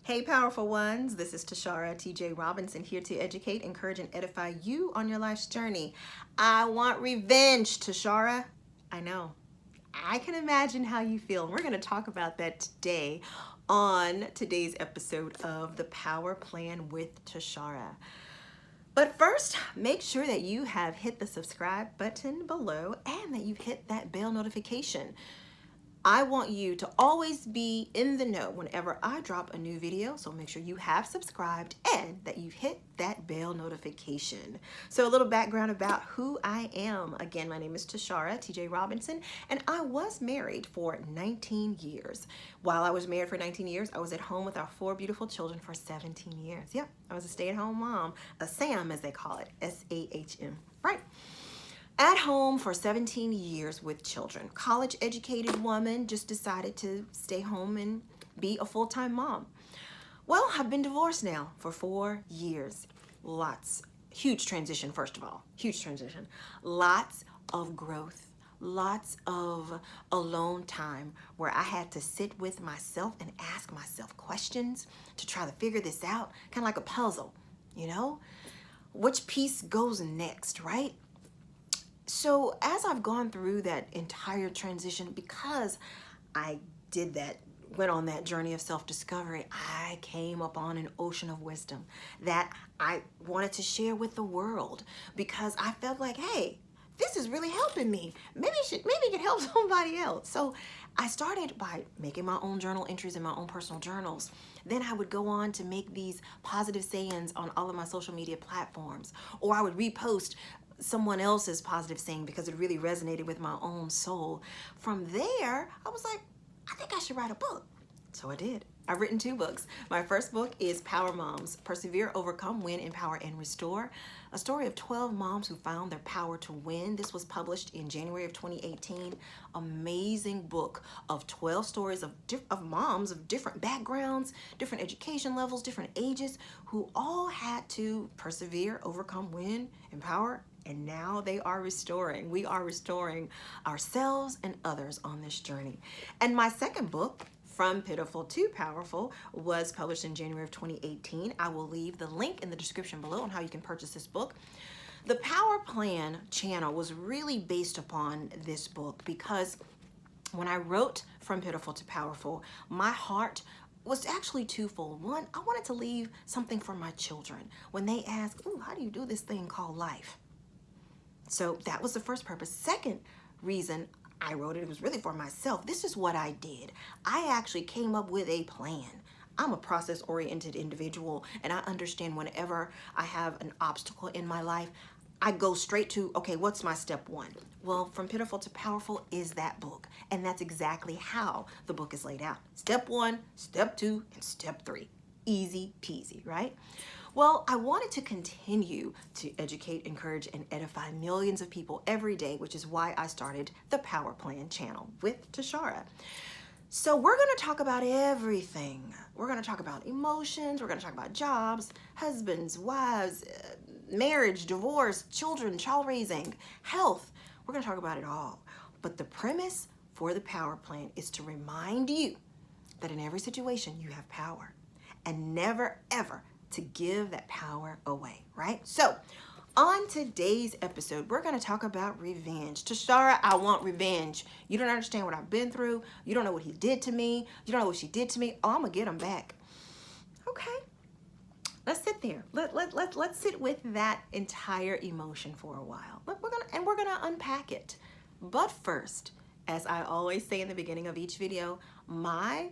Hey, powerful ones. This is Tashara TJ Robinson here to educate, encourage, and edify you on your life's journey. I want revenge, Tashara. I know. I can imagine how you feel. And we're going to talk about that today on today's episode of The Power Plan with Tashara. But first, make sure that you have hit the subscribe button below and that you've hit that bell notification. I want you to always be in the know whenever I drop a new video, so make sure you have subscribed and that you've hit that bell notification. So a little background about who I am. Again, my name is Tashara TJ Robinson, and I was married for 19 years. While I was married for 19 years, I was at home with our 4 beautiful children for 17 years. Yep, I was a stay-at-home mom, a SAM as they call it, S-A-H-M, right? At home for 17 years with children. College educated woman, just decided to stay home and be a full-time mom. Well, I've been divorced now for 4 years. Huge transition, first of all, huge transition. Lots of growth, lots of alone time where I had to sit with myself and ask myself questions to try to figure this out, kind of like a puzzle, you know? Which piece goes next, right? So as I've gone through that entire transition, because I went on that journey of self-discovery, I came upon an ocean of wisdom that I wanted to share with the world because I felt like, hey, this is really helping me. Maybe it can help somebody else. So I started by making my own journal entries in my own personal journals. Then I would go on to make these positive sayings on all of my social media platforms, or I would repost someone else's positive saying because it really resonated with my own soul. From there, I was like, I think I should write a book. So I did. I've written 2 books. My first book is Power Moms, Persevere, Overcome, Win, Empower, and Restore. A story of 12 moms who found their power to win. This was published in January of 2018. Amazing book of 12 stories of moms of different backgrounds, different education levels, different ages, who all had to persevere, overcome, win, empower, and now they are restoring. We are restoring ourselves and others on this journey. And my second book, From Pitiful to Powerful, was published in January of 2018. I will leave the link in the description below on how you can purchase this book. The Power Plan channel was really based upon this book because when I wrote From Pitiful to Powerful, my heart was actually twofold. One, I wanted to leave something for my children when they ask, ooh, how do you do this thing called life? So that was the first purpose. Second reason I wrote it was really for myself. This is what I did. I actually came up with a plan. I'm a process-oriented individual, and I understand whenever I have an obstacle in my life, I go straight to, okay, what's my step 1? Well, From Pitiful to Powerful is that book, and that's exactly how the book is laid out. Step 1, step 2, and step 3. Easy peasy, right? Well, I wanted to continue to educate, encourage, and edify millions of people every day, which is why I started the Power Plan channel with Tashara. So we're going to talk about everything. We're going to talk about emotions. We're going to talk about jobs, husbands, wives, marriage, divorce, children, child raising, health. We're going to talk about it all. But the premise for the Power Plan is to remind you that in every situation you have power, and never, ever to give that power away, right? So on today's episode, we're going to talk about revenge. Tashara, I want revenge. You don't understand what I've been through. You don't know what he did to me. You don't know what she did to me. Oh, I'm going to get him back. Okay. Let's sit there. Let's sit with that entire emotion for a while. We're going to unpack it. But first, as I always say in the beginning of each video, my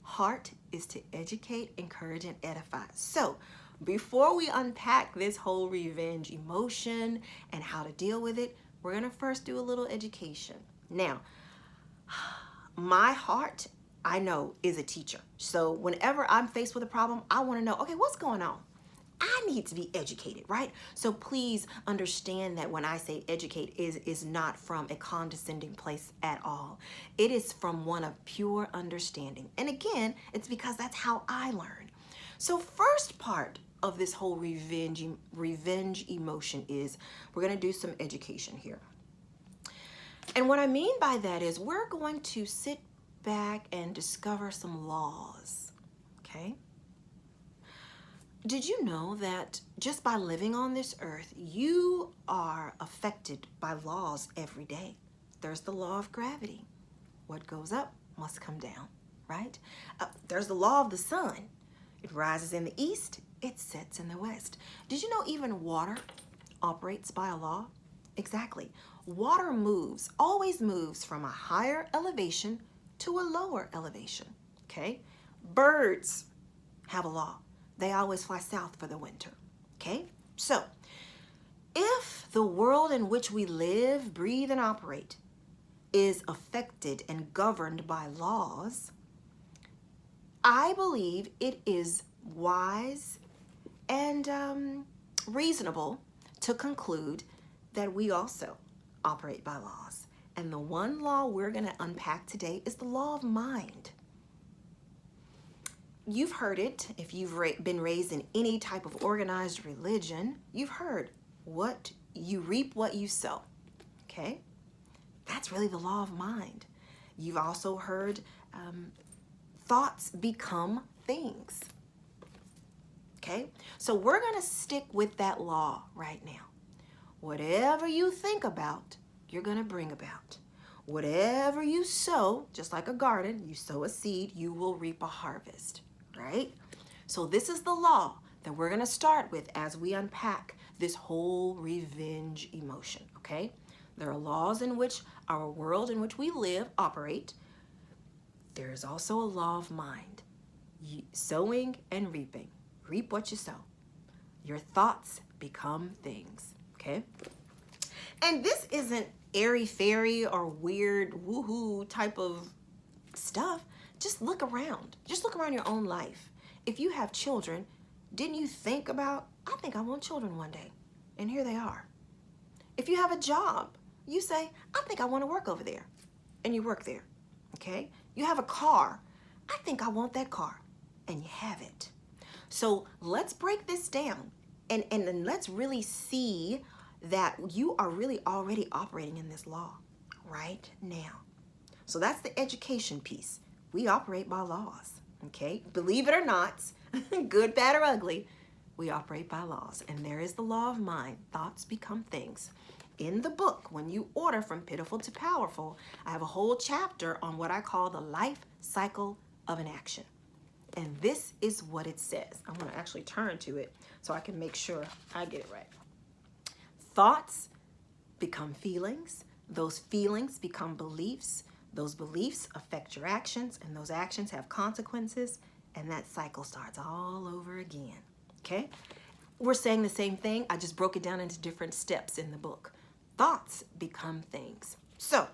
heart is to educate, encourage, and edify. So before we unpack this whole revenge emotion and how to deal with it, we're going to first do a little education. Now, my heart, I know, is a teacher. So whenever I'm faced with a problem, I want to know, okay, what's going on? I need to be educated, right? So please understand that when I say educate is not from a condescending place at all. It is from one of pure understanding. And again, it's because that's how I learn. So first part of this whole revenge emotion is we're going to do some education here. And what I mean by that is we're going to sit back and discover some laws, okay? Did you know that just by living on this earth, you are affected by laws every day? There's the law of gravity. What goes up must come down, right? There's the law of the sun. It rises in the east, it sets in the west. Did you know even water operates by a law? Exactly. Water moves, always moves from a higher elevation to a lower elevation, okay? Birds have a law. They always fly south for the winter, okay? So, if the world in which we live, breathe, and operate is affected and governed by laws, I believe it is wise and reasonable to conclude that we also operate by laws. And the one law we're going to unpack today is the law of mind. You've heard it. If you've been raised in any type of organized religion, you've heard what you reap, what you sow. Okay? That's really the law of mind. You've also heard thoughts become things. Okay? So we're going to stick with that law right now. Whatever you think about, you're going to bring about. Whatever you sow, just like a garden, you sow a seed, you will reap a harvest. Right? So this is the law that we're going to start with as we unpack this whole revenge emotion, okay? There are laws in which our world in which we live operate. There is also a law of mind. Sowing and reaping. Reap what you sow. Your thoughts become things, okay? And this isn't airy-fairy or weird woohoo type of stuff. Just look around. Just look around your own life. If you have children, didn't you think about, I think I want children one day. And here they are. If you have a job, you say, I think I want to work over there. And you work there. Okay? You have a car. I think I want that car. And you have it. So let's break this down. And then let's really see that you are really already operating in this law right now. So that's the education piece. We operate by laws, okay? Believe it or not, good, bad, or ugly, we operate by laws. And there is the law of mind. Thoughts become things. In the book, when you order From Pitiful to Powerful, I have a whole chapter on what I call the life cycle of an action. And this is what it says. I'm going to actually turn to it so I can make sure I get it right. Thoughts become feelings. Those feelings become beliefs. Those beliefs affect your actions, and those actions have consequences, and that cycle starts all over again, okay? We're saying the same thing. I just broke it down into different steps in the book. Thoughts become things. So,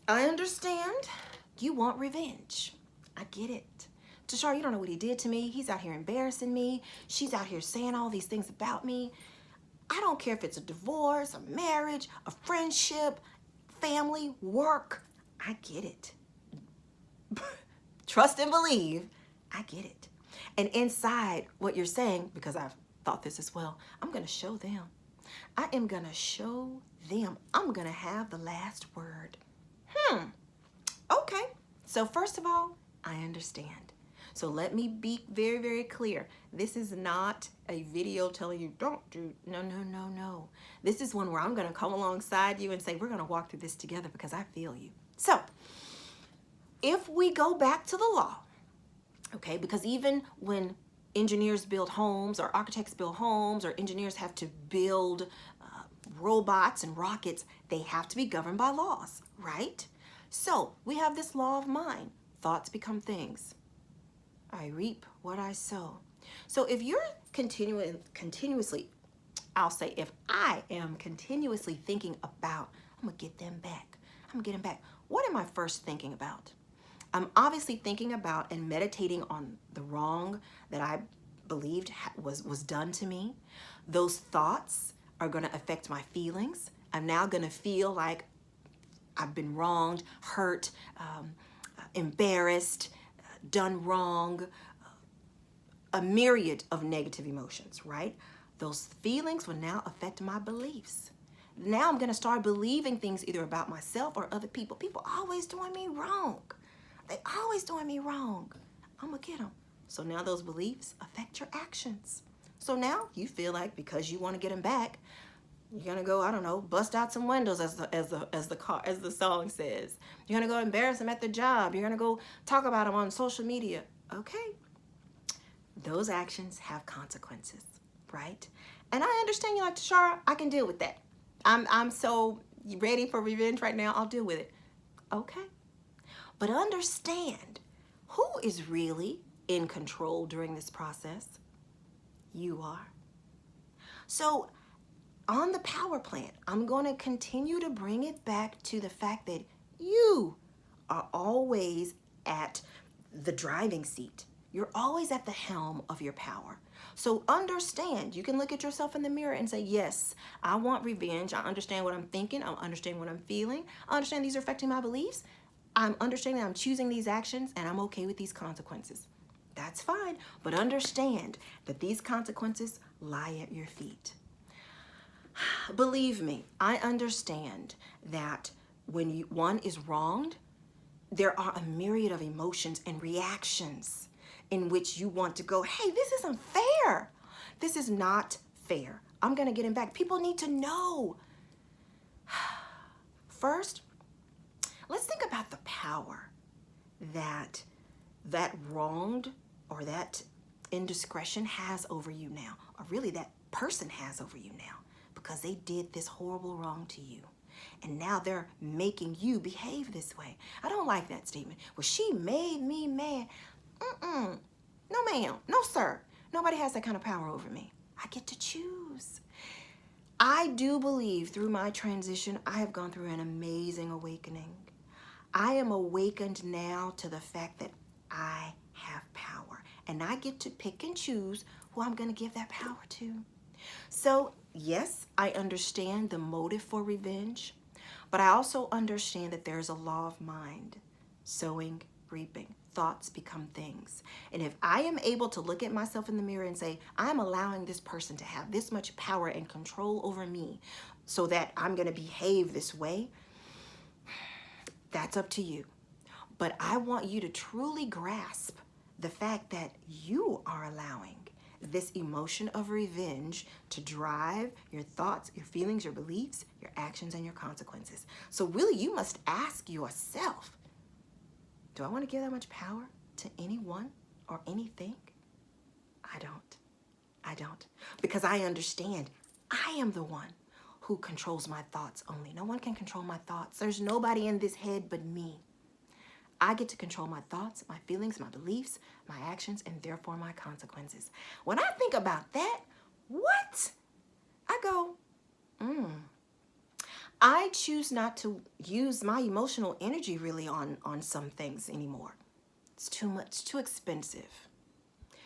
I understand you want revenge. I get it. Tashara, you don't know what he did to me. He's out here embarrassing me. She's out here saying all these things about me. I don't care if it's a divorce, a marriage, a friendship, family, work. I get it. Trust and believe, I get it. And inside what you're saying, because I've thought this as well, I'm going to show them. I am going to show them. I'm going to have the last word. Okay. So first of all, I understand. So let me be very, very clear. This is not a video telling you don't do, no. This is one where I'm going to come alongside you and say, we're going to walk through this together because I feel you. So if we go back to the law, okay, because even when engineers build homes or architects build homes or engineers have to build robots and rockets, they have to be governed by laws, right? So we have this law of mind. Thoughts become things. I reap what I sow. So if you're continuously, I'll say if I am continuously thinking about, I'm going to get them back. I'm going to get them back. What am I first thinking about? I'm obviously thinking about and meditating on the wrong that I believed was done to me. Those thoughts are going to affect my feelings. I'm now going to feel like I've been wronged, hurt, embarrassed, done wrong, a myriad of negative emotions, right? Those feelings will now affect my beliefs. Now I'm going to start believing things either about myself or other people. People always doing me wrong. They always doing me wrong. I'm going to get them. So now those beliefs affect your actions. So now you feel like because you want to get them back, you're gonna go, I don't know, bust out some windows as the song says. You're gonna go embarrass them at the job. You're gonna go talk about them on social media. Okay, those actions have consequences, right? And I understand you like, Tashara, I can deal with that. I'm so ready for revenge right now. I'll deal with it. Okay, but understand who is really in control during this process. You are. So on the power plant, I'm going to continue to bring it back to the fact that you are always at the driving seat. You're always at the helm of your power. So understand, you can look at yourself in the mirror and say, yes, I want revenge. I understand what I'm thinking. I understand what I'm feeling. I understand these are affecting my beliefs. I'm understanding I'm choosing these actions and I'm okay with these consequences. That's fine. But understand that these consequences lie at your feet. Believe me, I understand that when one is wronged, there are a myriad of emotions and reactions in which you want to go, hey, this isn't fair. This is not fair. I'm going to get him back. People need to know. First, let's think about the power that wronged or that indiscretion has over you now, or really that person has over you now, because they did this horrible wrong to you. And now they're making you behave this way. I don't like that statement. Well, she made me mad. No, ma'am. No, sir. Nobody has that kind of power over me. I get to choose. I do believe through my transition, I have gone through an amazing awakening. I am awakened now to the fact that I have power. And I get to pick and choose who I'm going to give that power to. So, yes, I understand the motive for revenge, but I also understand that there's a law of mind. Sowing, reaping. Thoughts become things. And if I am able to look at myself in the mirror and say, I'm allowing this person to have this much power and control over me so that I'm going to behave this way, that's up to you. But I want you to truly grasp the fact that you are allowing this emotion of revenge to drive your thoughts, your feelings, your beliefs, your actions, and your consequences. So really, you must ask yourself, do I want to give that much power to anyone or anything? I don't. Because I understand I am the one who controls my thoughts only. No one can control my thoughts. There's nobody in this head but me. I get to control my thoughts, my feelings, my beliefs, my actions, and therefore my consequences. When I think about that, what? I go, I choose not to use my emotional energy really on some things anymore. It's too much, too expensive.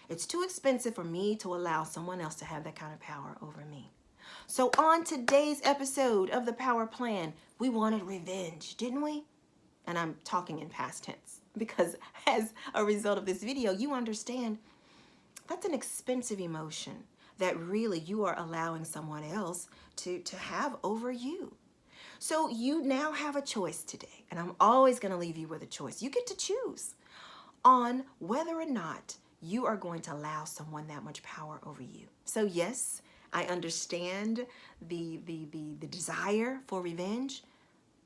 It's too expensive for me to allow someone else to have that kind of power over me. So on today's episode of The Power Plan, we wanted revenge, didn't we? And I'm talking in past tense because as a result of this video, you understand that's an expensive emotion that really you are allowing someone else to have over you. So you now have a choice today, and I'm always going to leave you with a choice. You get to choose on whether or not you are going to allow someone that much power over you. So yes, I understand the desire for revenge,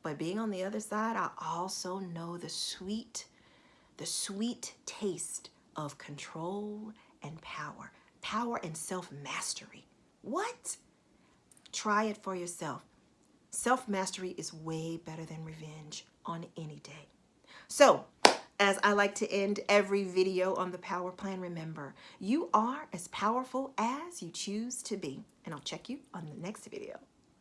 but being on the other side, I also know the sweet taste of control and power and self-mastery. What? Try it for yourself. Self-mastery is way better than revenge on any day. So, as I like to end every video on the Power Plan, remember, you are as powerful as you choose to be. And I'll check you on the next video.